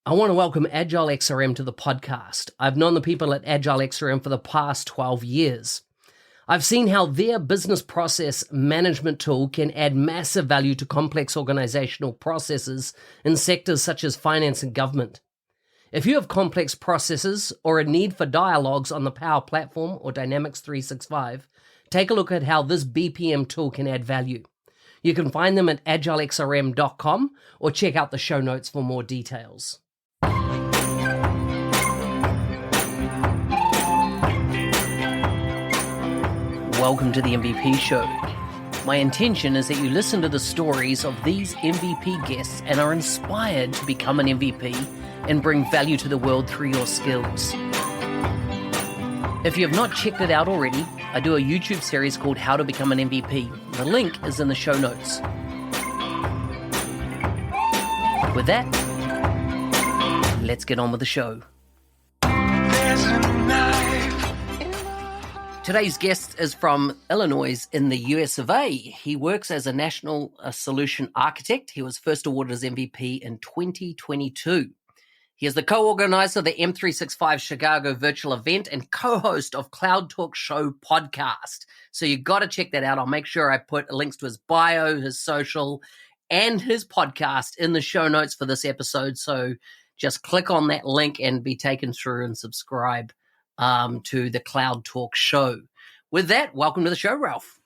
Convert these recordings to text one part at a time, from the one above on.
I want to welcome Agile XRM to the podcast. I've known the people at Agile XRM for the past 12 years. I've seen how their business process management tool can add massive value to complex organizational processes in sectors such as finance and government. If you have complex processes or a need for dialogues on the Power Platform or Dynamics 365, take a look at how this BPM tool can add value. You can find them at agilexrm.com or check out the show notes for more details. Welcome to the MVP Show. My intention is that you listen to the stories of these MVP guests and are inspired to become an MVP and bring value to the world through your skills. If you have not checked it out already, I do a YouTube series called How to Become an MVP. The link is in the show notes. With that, let's get on with the show. Today's guest is from Illinois in the US of A. He works as a national solution architect. He was first awarded as MVP in 2022. He is the co-organizer of the M365 Chicago virtual event and co-host of Cloud Talk Show podcast. So you got to check that out. I'll make sure I put links to his bio, his social, and his podcast in the show notes for this episode. So just click on that link and be taken through and subscribe to the Cloud Talk Show. With that, welcome to the show, Ralph.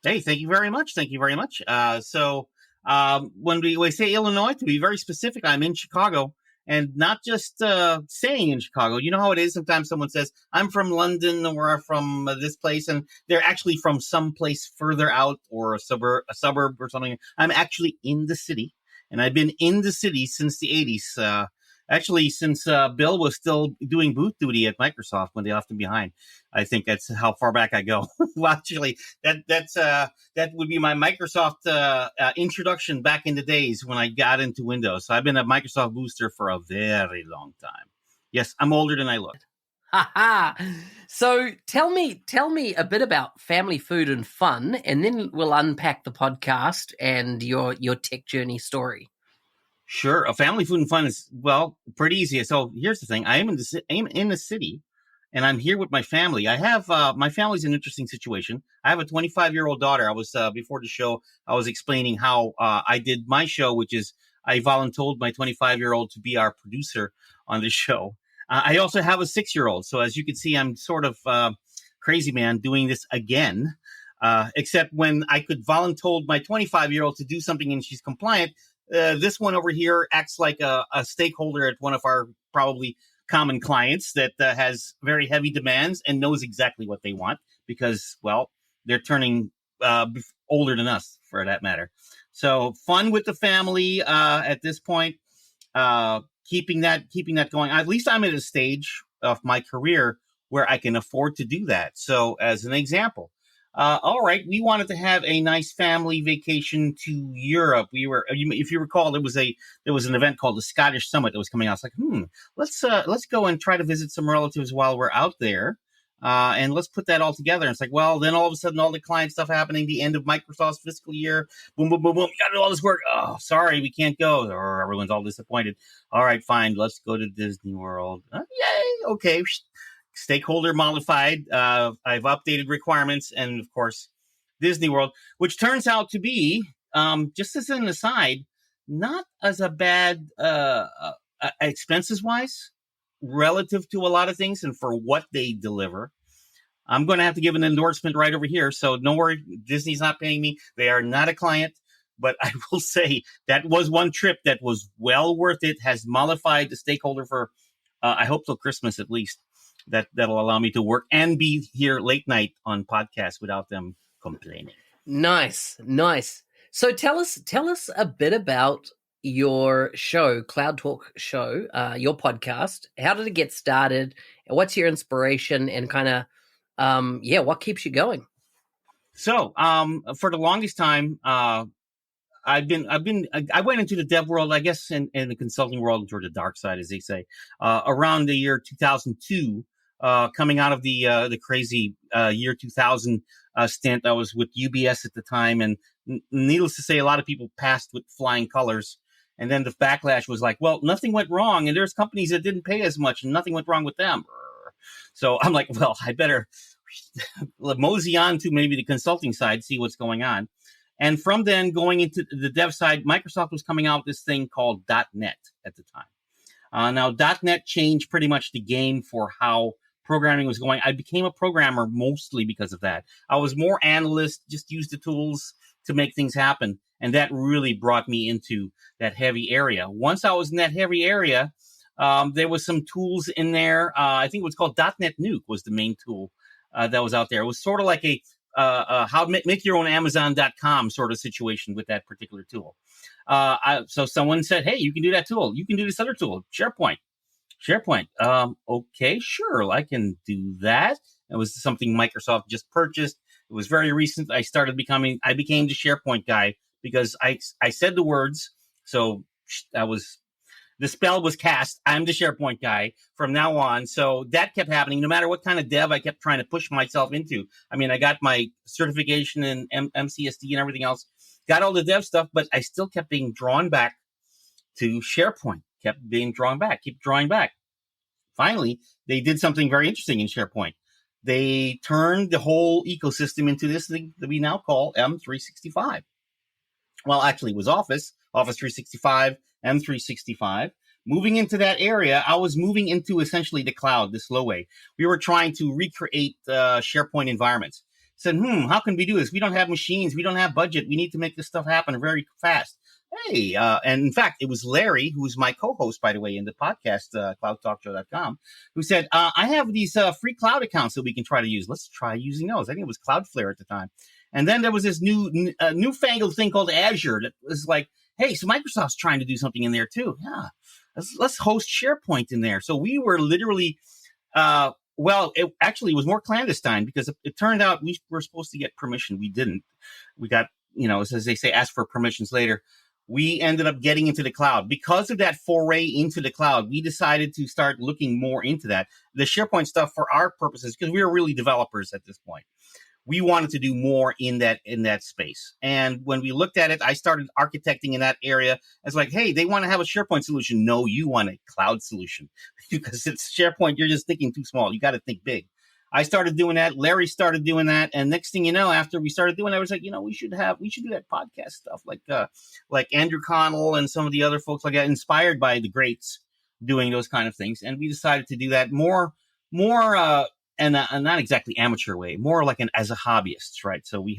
Hey, thank you very much. Thank you very much. When we say Illinois, to be very specific, I'm in Chicago, and not just staying in Chicago. You know how it is. Sometimes someone says, I'm from London or from this place, and they're actually from some place further out or a suburb or something. I'm actually in the city, and I've been in the city since the 80s. Actually, since Bill was still doing booth duty at Microsoft when they left him behind. I think that's how far back I go. Well, actually, that would be my Microsoft introduction back in the days when I got into Windows. So I've been a Microsoft booster for a very long time. Yes, I'm older than I look. So tell me a bit about family, food, and fun, and then we'll unpack the podcast and your tech journey story. Sure. A family, food, and fun is, well, pretty easy. So here's the thing. I am in the city, and I'm here with my family. I have, my family's an interesting situation. I have a 25-year-old daughter. I was, before the show, I was explaining how, I did my show, which is I volunteered my 25-year-old to be our producer on the show. I also have a 6-year-old. So as you can see, I'm sort of, crazy man doing this again. Except when I could volunteer my 25-year-old to do something and she's compliant, this one over here acts like a stakeholder at one of our probably common clients that has very heavy demands and knows exactly what they want because, well, they're turning older than us for that matter. So fun with the family at this point, keeping that going. At least I'm at a stage of my career where I can afford to do that. So as an example, all right, we wanted to have a nice family vacation to Europe. We were, if you recall, there was an event called the Scottish Summit that was coming out. It's like, let's go and try to visit some relatives while we're out there, and let's put that all together. And it's like, well, then all of a sudden, all the client stuff happening, the end of Microsoft's fiscal year, boom, boom, boom, boom. You got to do all this work. Oh, sorry, we can't go. Or everyone's all disappointed. All right, fine, let's go to Disney World. Yay, okay. Stakeholder modified. I've updated requirements, and of course, Disney World, which turns out to be, just as an aside, not as a bad expenses wise relative to a lot of things and for what they deliver. I'm going to have to give an endorsement right over here. So don't worry, Disney's not paying me. They are not a client. But I will say that was one trip that was well worth it, has mollified the stakeholder for, I hope till Christmas at least. That'll allow me to work and be here late night on podcasts without them complaining. Nice. So tell us a bit about your show, Cloud Talk Show, your podcast. How did it get started? What's your inspiration and kind of, what keeps you going? So, for the longest time, I went into the dev world, I guess, in the consulting world, toward the dark side, as they say, around the year 2002. Coming out of the crazy year 2000 stint. I was with UBS at the time, and needless to say, a lot of people passed with flying colors. And then the backlash was like, well, nothing went wrong. And there's companies that didn't pay as much and nothing went wrong with them. So I'm like, well, I better mosey on to maybe the consulting side, see what's going on. And from then going into the dev side, Microsoft was coming out with this thing called .NET at the time. Now, .NET changed pretty much the game for how programming was going. I became a programmer mostly because of that. I was more analyst, just used the tools to make things happen. And that really brought me into that heavy area. Once I was in that heavy area, there was some tools in there. I think it was called .NET Nuke was the main tool that was out there. It was sort of like a how make your own Amazon.com sort of situation with that particular tool. So someone said, hey, you can do that tool. You can do this other tool, SharePoint. Okay, sure, I can do that. It was something Microsoft just purchased. It was very recent. I became the SharePoint guy because I said the words. So the spell was cast. I'm the SharePoint guy from now on. So that kept happening. No matter what kind of dev I kept trying to push myself into. I mean, I got my certification in MCSD and everything else. Got all the dev stuff, but I still kept being drawn back to SharePoint. Keep drawing back. Finally, they did something very interesting in SharePoint. They turned the whole ecosystem into this thing that we now call M365. Well, actually, it was Office 365, M365. Moving into that area, I was moving into essentially the cloud, the slow way. We were trying to recreate SharePoint environments. Said, how can we do this? We don't have machines. We don't have budget. We need to make this stuff happen very fast. Hey, and in fact, it was Larry, who's my co-host, by the way, in the podcast, cloudtalkshow.com, who said, I have these free cloud accounts that we can try to use. Let's try using those. I think it was Cloudflare at the time. And then there was this newfangled thing called Azure that was like, hey, so Microsoft's trying to do something in there too. Yeah, let's host SharePoint in there. So we were literally, it actually was more clandestine because it turned out we were supposed to get permission. We didn't. We got, as they say, ask for permissions later. We ended up getting into the cloud. Because of that foray into the cloud, we decided to start looking more into that. The SharePoint stuff for our purposes, because we were really developers at this point. We wanted to do more in that space. And when we looked at it, I started architecting in that area. It's like, hey, they want to have a SharePoint solution. No, you want a cloud solution because it's SharePoint. You're just thinking too small. You got to think big. I started doing that. Larry started doing that. And next thing you know, after we started doing that, I was like, we should do that podcast stuff like Andrew Connell and some of the other folks like that, inspired by the greats doing those kind of things. And we decided to do that more and not exactly amateur way, more like as a hobbyist, right? So we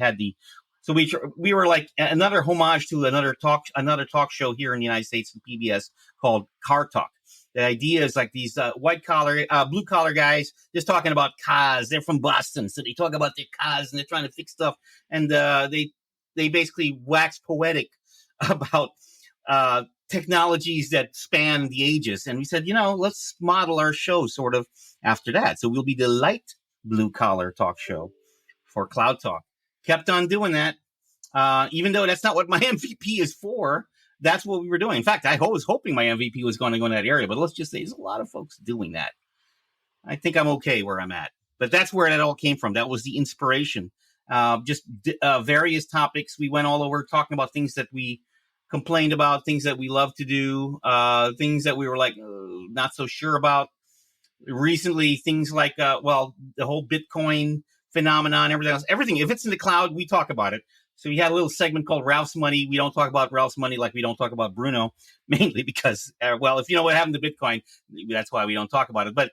were like another homage to another talk show here in the United States in PBS called Car Talk. The idea is like these blue collar guys just talking about cars. They're from Boston, so they talk about their cars and they're trying to fix stuff. And they basically wax poetic about technologies that span the ages. And we said, let's model our show sort of after that. So we'll be the light blue collar talk show for Cloud Talk. Kept on doing that, even though that's not what my MVP is for. That's what we were doing. In fact, I was hoping my MVP was going to go in that area, but let's just say there's a lot of folks doing that. I think I'm okay where I'm at, but that's where that all came from. That was the inspiration. Various topics. We went all over talking about things that we complained about, things that we love to do, things that we were like not so sure about. Recently, things like the whole Bitcoin phenomenon, everything else. Everything, if it's in the cloud, we talk about it. So we had a little segment called Ralph's Money. We don't talk about Ralph's Money like we don't talk about Bruno, mainly because, if you know what happened to Bitcoin, that's why we don't talk about it. But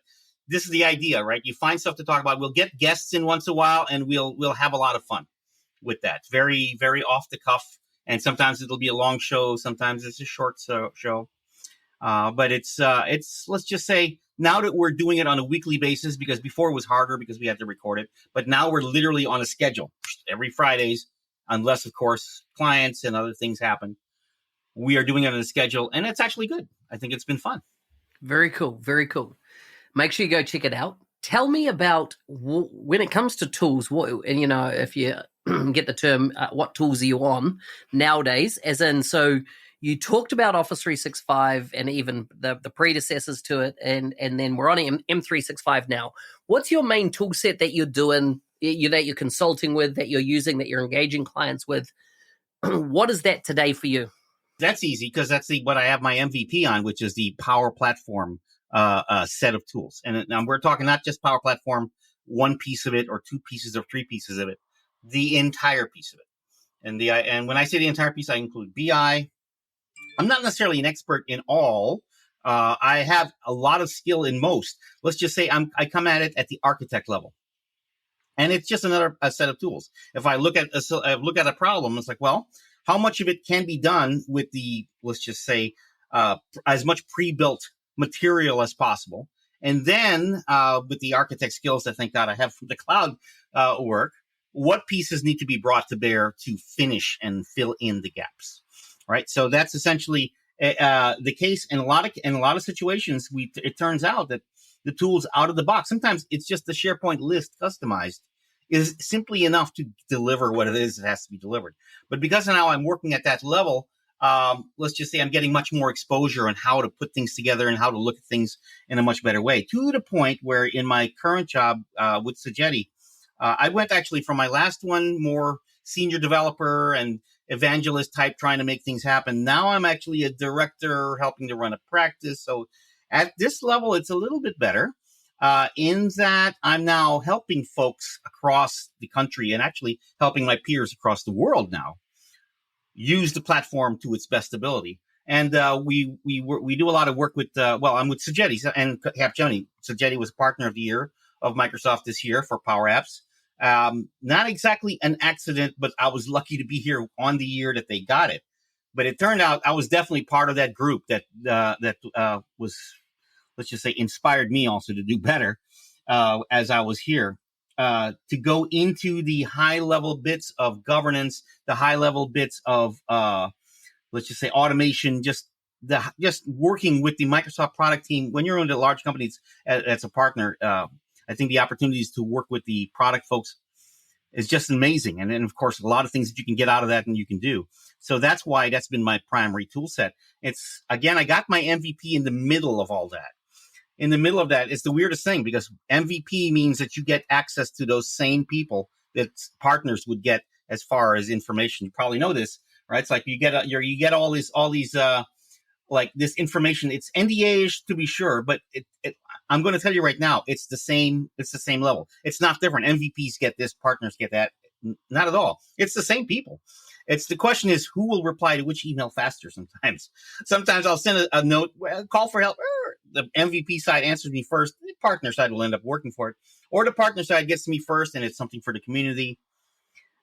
this is the idea, right? You find stuff to talk about. We'll get guests in once in a while, and we'll have a lot of fun with that. It's very, very off the cuff. And sometimes it'll be a long show. Sometimes it's a short show. But it's let's just say now that we're doing it on a weekly basis, because before it was harder because we had to record it. But now we're literally on a schedule every Fridays, unless, of course, clients and other things happen. We are doing it on a schedule, and it's actually good. I think it's been fun. Very cool. Very cool. Make sure you go check it out. Tell me about when it comes to tools, if you get the term, what tools are you on nowadays? As in, so you talked about Office 365 and even the predecessors to it, and then we're on M365 now. What's your main tool set that you're doing, that you're consulting with, that you're using, that you're engaging clients with? What is that today for you? That's easy because that's what I have my MVP on, which is the Power Platform set of tools. And we're talking not just Power Platform, one piece of it or two pieces or three pieces of it, the entire piece of it. And when I say the entire piece, I include BI. I'm not necessarily an expert in all. I have a lot of skill in most. Let's just say I come at it at the architect level. And it's just another set of tools. If I look at a problem, it's like, well, how much of it can be done with the, let's just say, as much pre-built material as possible, and then with the architect skills that thank God I have from the cloud work, what pieces need to be brought to bear to finish and fill in the gaps, right? So that's essentially the case in a lot of situations. It turns out that the tools out of the box, sometimes it's just the SharePoint list customized, is simply enough to deliver what it is that has to be delivered. But because now I'm working at that level, let's just say I'm getting much more exposure on how to put things together and how to look at things in a much better way, to the point where in my current job with Sagetti, I went actually from my last one, more senior developer and evangelist type, trying to make things happen. Now I'm actually a director helping to run a practice. So at this level, it's a little bit better in that I'm now helping folks across the country and actually helping my peers across the world now use the platform to its best ability. And we do a lot of work with, I'm with Sagetti and Capgemini. Sagetti was Partner of the Year of Microsoft this year for Power Apps. Not exactly an accident, but I was lucky to be here on the year that they got it. But it turned out I was definitely part of that group that was, let's just say, inspired me also to do better as I was here. To go into the high level bits of governance, the high level bits of let's just say automation, just working with the Microsoft product team. When you're in a large companies as a partner, I think the opportunities to work with the product folks is just amazing. And then, of course, a lot of things that you can get out of that and you can do. So that's why that's been my primary tool set. It's, again, I got my MVP in the middle of all that. In the middle of that, it's the weirdest thing because MVP means that you get access to those same people that partners would get as far as information. You probably know this, right? It's like you get all these like this information. It's NDA-ish to be sure, but I'm going to tell you right now, it's the same level. It's not different. MVPs get this, partners get that. Not at all. It's the same people. It's the question is who will reply to which email faster sometimes. Sometimes I'll send a note, call for help. The MVP side answers me first. The partner side will end up working for it. Or the partner side gets to me first and it's something for the community.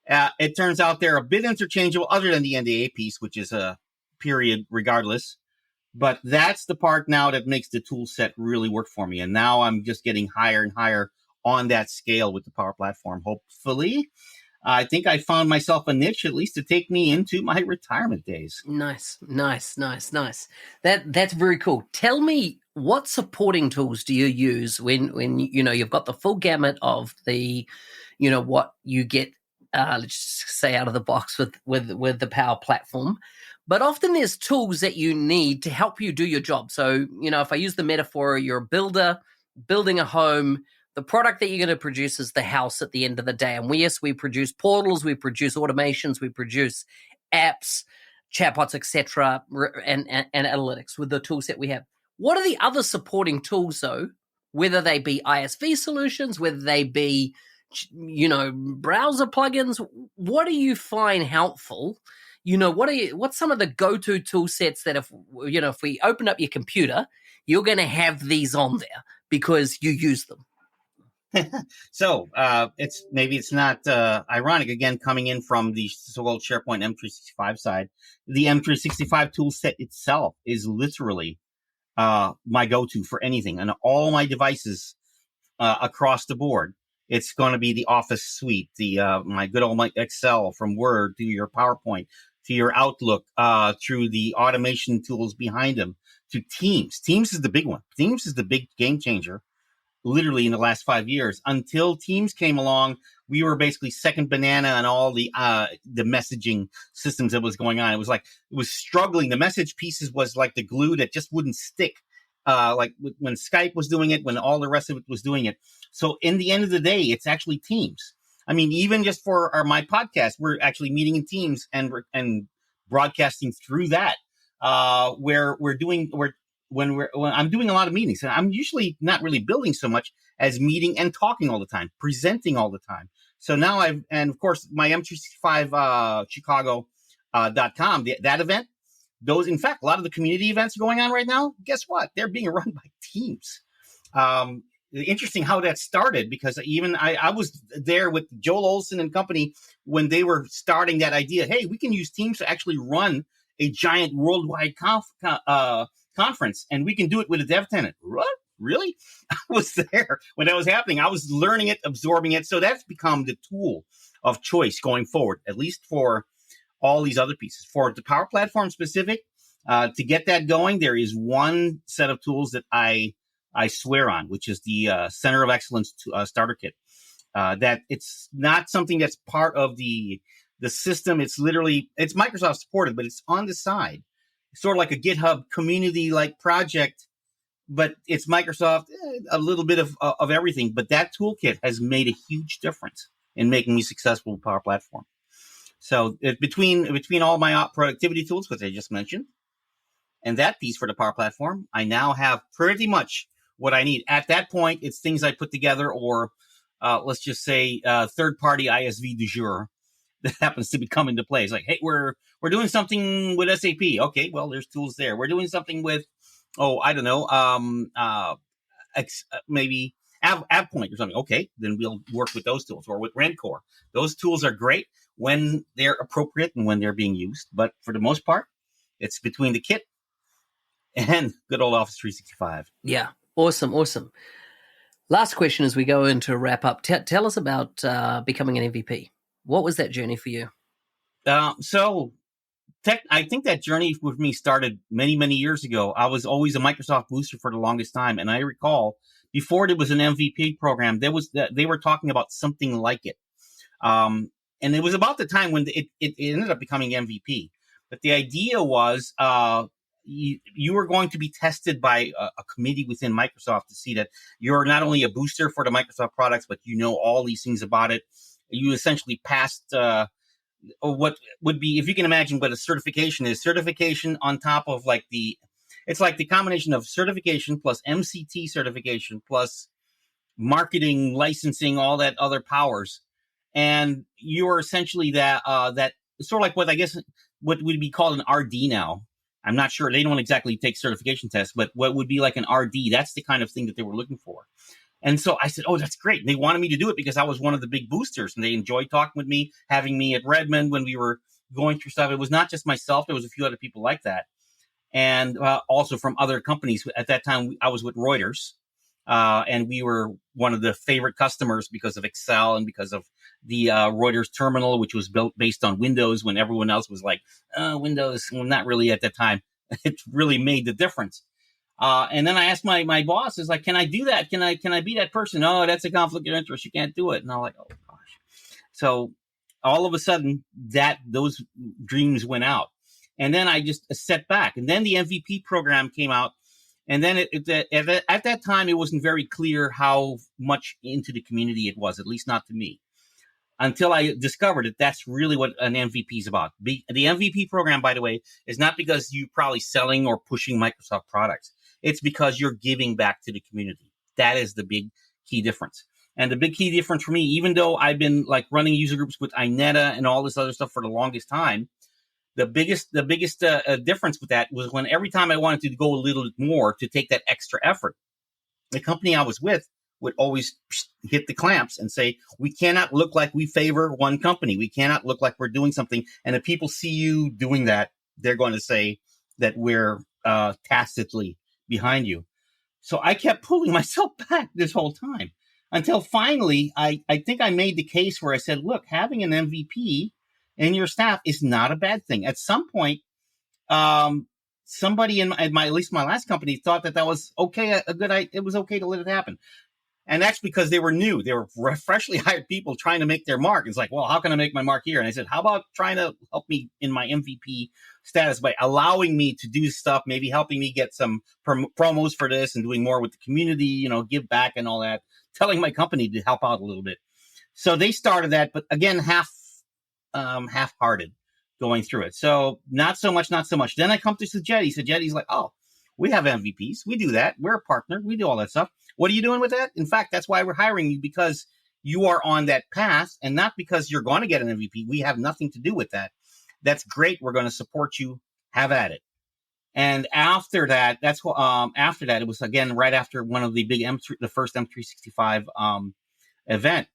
It turns out they're a bit interchangeable other than the NDA piece, which is a period regardless. But that's the part now that makes the tool set really work for me. And now I'm just getting higher and higher on that scale with the Power Platform. Hopefully, I think I found myself a niche, at least to take me into my retirement days. Nice. That's very cool. Tell me, what supporting tools do you use when you've got the full gamut of the, what you get, let's say out of the box with the Power Platform. But often there's tools that you need to help you do your job. So, if I use the metaphor, you're a builder, building a home, the product that you're going to produce is the house at the end of the day. And we produce portals, we produce automations, we produce apps, chatbots, etc., and analytics with the tool set we have. What are the other supporting tools, though, whether they be ISV solutions, whether they be, browser plugins? What do you find helpful? What's some of the go-to tool sets that if we open up your computer, you're going to have these on there because you use them? So it's not ironic, again, coming in from the so-called SharePoint M365 side. The M365 tool set itself is literally my go-to for anything. And all my devices across the board, it's going to be the Office suite, my good old Excel, from Word to your PowerPoint to your Outlook, through the automation tools behind them, to Teams. Teams is the big one. Teams is the big game changer. Literally in the last 5 years, until Teams came along, we were basically second banana on all the messaging systems that was going on. It was struggling. The message pieces was like the glue that just wouldn't stick. Like when Skype was doing it, when all the rest of it was doing it. So in the end of the day, it's actually Teams. I mean, even just for my podcast, we're actually meeting in Teams and broadcasting through that, where when I'm doing a lot of meetings, and I'm usually not really building so much as meeting and talking all the time, presenting all the time. So now and of course my M365 Chicago.com, that event, in fact, a lot of the community events going on right now, guess what? They're being run by teams. Interesting how that started, because even I was there with Joel Olson and company when they were starting that idea. Hey, we can use Teams to actually run a giant worldwide conference, and we can do it with a dev tenant. What? Really? I was there when that was happening. I was learning it, absorbing it. So that's become the tool of choice going forward, at least for all these other pieces. For the Power Platform specific, to get that going, there is one set of tools that I swear on, which is the Center of Excellence Starter Kit. That it's not something that's part of the system. It's Microsoft supported, but it's on the side. It's sort of like a GitHub community like project, but it's Microsoft, a little bit of everything. But that toolkit has made a huge difference in making me successful with Power Platform. So between all my productivity tools, which I just mentioned, and that piece for the Power Platform, I now have pretty much what I need. At that point, it's things I put together, or let's just say third-party ISV du jour that happens to be coming into play. It's like, hey, we're doing something with SAP. Okay, well, there's tools there. We're doing something with, I don't know, maybe AvePoint or something. Okay, then we'll work with those tools, or with Rancor. Those tools are great when they're appropriate and when they're being used. But for the most part, it's between the kit and good old Office 365. Yeah, awesome. Last question as we go into wrap up. Tell us about becoming an MVP. What was that journey for you? I think that journey with me started many, many years ago. I was always a Microsoft booster for the longest time. And I recall before there was an MVP program, they were talking about something like it. And it was about the time when it ended up becoming MVP. But the idea was you were going to be tested by a committee within Microsoft to see that you're not only a booster for the Microsoft products, but you know all these things about it. You essentially passed what would be, if you can imagine what a certification is, certification on top of it's like the combination of certification plus MCT certification plus marketing, licensing, all that other powers. And you're essentially that sort of like what would be called an RD now. I'm not sure. They don't exactly take certification tests, but what would be like an RD, that's the kind of thing that they were looking for. And so I said, oh, that's great. And they wanted me to do it because I was one of the big boosters, and they enjoyed talking with me, having me at Redmond when we were going through stuff. It was not just myself. There was a few other people like that. And also from other companies. At that time, I was with Reuters, and we were one of the favorite customers because of Excel and because of the Reuters terminal, which was built based on Windows when everyone else was like, Windows. Well, not really at that time. It really made the difference. And then I asked my boss, is like, can I do that? Can I be that person? Oh, that's a conflict of interest. You can't do it. And I'm like, oh gosh. So all of a sudden those dreams went out. And then I just set back. And then the MVP program came out. And then at that time, it wasn't very clear how much into the community it was, at least not to me, until I discovered that that's really what an MVP is about. The MVP program, by the way, is not because you're probably selling or pushing Microsoft products. It's because you're giving back to the community. That is the big key difference. And the big key difference for me, even though I've been like running user groups with Ineta and all this other stuff for the longest time, the biggest difference with that was when every time I wanted to go a little bit more to take that extra effort, the company I was with would always hit the clamps and say, we cannot look like we favor one company. We cannot look like we're doing something. And if people see you doing that, they're going to say that we're tacitly behind you. So I kept pulling myself back this whole time until finally I think I made the case where I said, look, having an MVP in your staff is not a bad thing. At some point, somebody in at least my last company thought that was okay, it was okay to let it happen. And that's because they were new. They were freshly hired people trying to make their mark. It's like, well, how can I make my mark here? And I said, how about trying to help me in my MVP status by allowing me to do stuff, maybe helping me get some promos for this and doing more with the community, give back and all that, telling my company to help out a little bit. So they started that, but again, half-hearted, going through it. So not so much. Then I come to Sajetti. Sajetti's like, oh, we have MVPs. We do that. We're a partner. We do all that stuff. What are you doing with that? In fact, that's why we're hiring you, because you are on that path and not because you're going to get an MVP. We have nothing to do with that. That's great. We're going to support you. Have at it. And after that, it was again right after one of the big the first M365 event.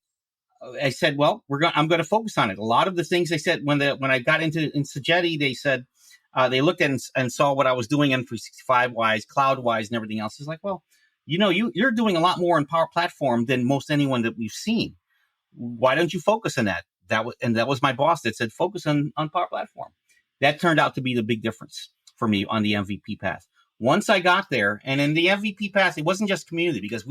I said, well, I'm going to focus on it. A lot of the things they said when I got in Sajetti, they said they looked at and saw what I was doing M365 wise, cloud wise, and everything else. It's like, well, you're doing a lot more in Power Platform than most anyone that we've seen. Why don't you focus on that? That was my boss that said, focus on Power Platform. That turned out to be the big difference for me on the MVP path. Once I got there, and in the MVP path, it wasn't just community, because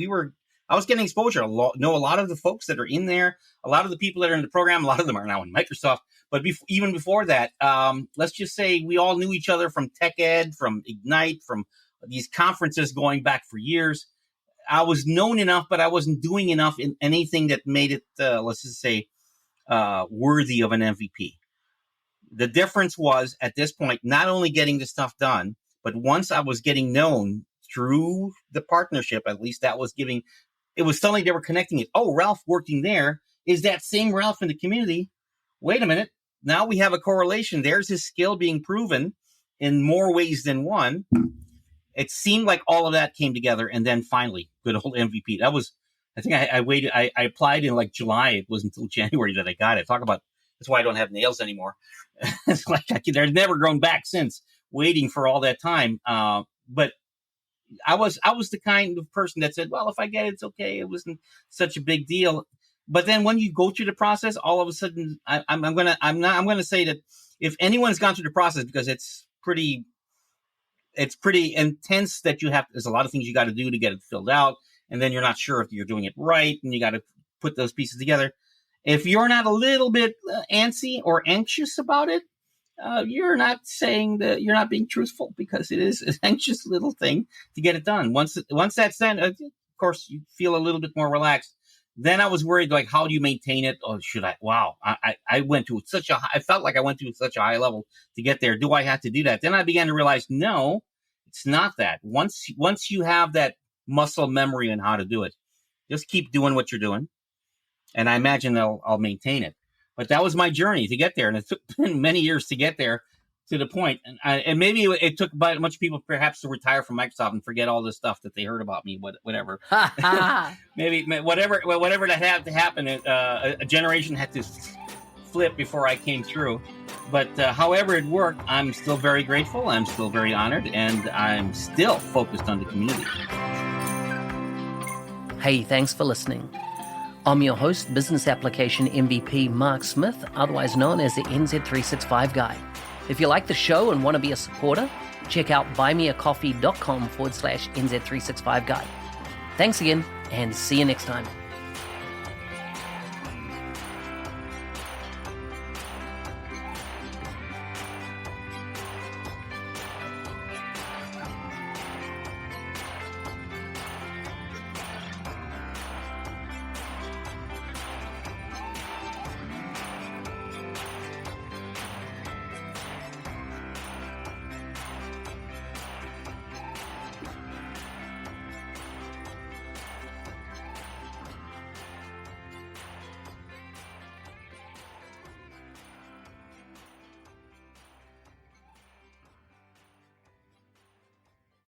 I was getting exposure. Know a lot of the folks that are in there, a lot of the people that are in the program, a lot of them are now in Microsoft. But even before that, let's just say we all knew each other from Tech Ed, from Ignite, from these conferences going back for years. I was known enough, but I wasn't doing enough in anything that made it, let's just say, worthy of an MVP. The difference was, at this point, not only getting the stuff done, but once I was getting known through the partnership, at least that was it was suddenly they were connecting it. Oh, Ralph working there is that same Ralph in the community. Wait a minute. Now we have a correlation. There's his skill being proven in more ways than one. It seemed like all of that came together. And then finally, good old MVP. That was, I think I waited. I applied in like July. It wasn't until January that I got it. That's why I don't have nails anymore. It's like they're never grown back since, waiting for all that time. But I was the kind of person that said, well, if I get it, it's okay. It wasn't such a big deal. But then when you go through the process, all of a sudden, I'm going to say that if anyone's gone through the process, because it's pretty intense, that there's a lot of things you got to do to get it filled out. And then you're not sure if you're doing it right, and you got to put those pieces together. If you're not a little bit antsy or anxious about it, you're not saying that you're not being truthful, because it is an anxious little thing to get it done. Once that's done, of course, you feel a little bit more relaxed. Then I was worried, like, how do you maintain it? Oh, should I? Wow. I went to I felt like I went to such a high level to get there. Do I have to do that? Then I began to realize, no, it's not that. Once you have that muscle memory on how to do it, just keep doing what you're doing. And I imagine I'll maintain it. But that was my journey to get there. And it took many years to get there to the point. And maybe it took a bunch of people perhaps to retire from Microsoft and forget all the stuff that they heard about me, whatever. Maybe whatever that had to happen, a generation had to flip before I came through. But however it worked, I'm still very grateful. I'm still very honored. And I'm still focused on the community. Hey, thanks for listening. I'm your host, Business Application MVP Mark Smith, otherwise known as the NZ365 Guy. If you like the show and want to be a supporter, check out buymeacoffee.com/NZ365 Guy. Thanks again, and see you next time.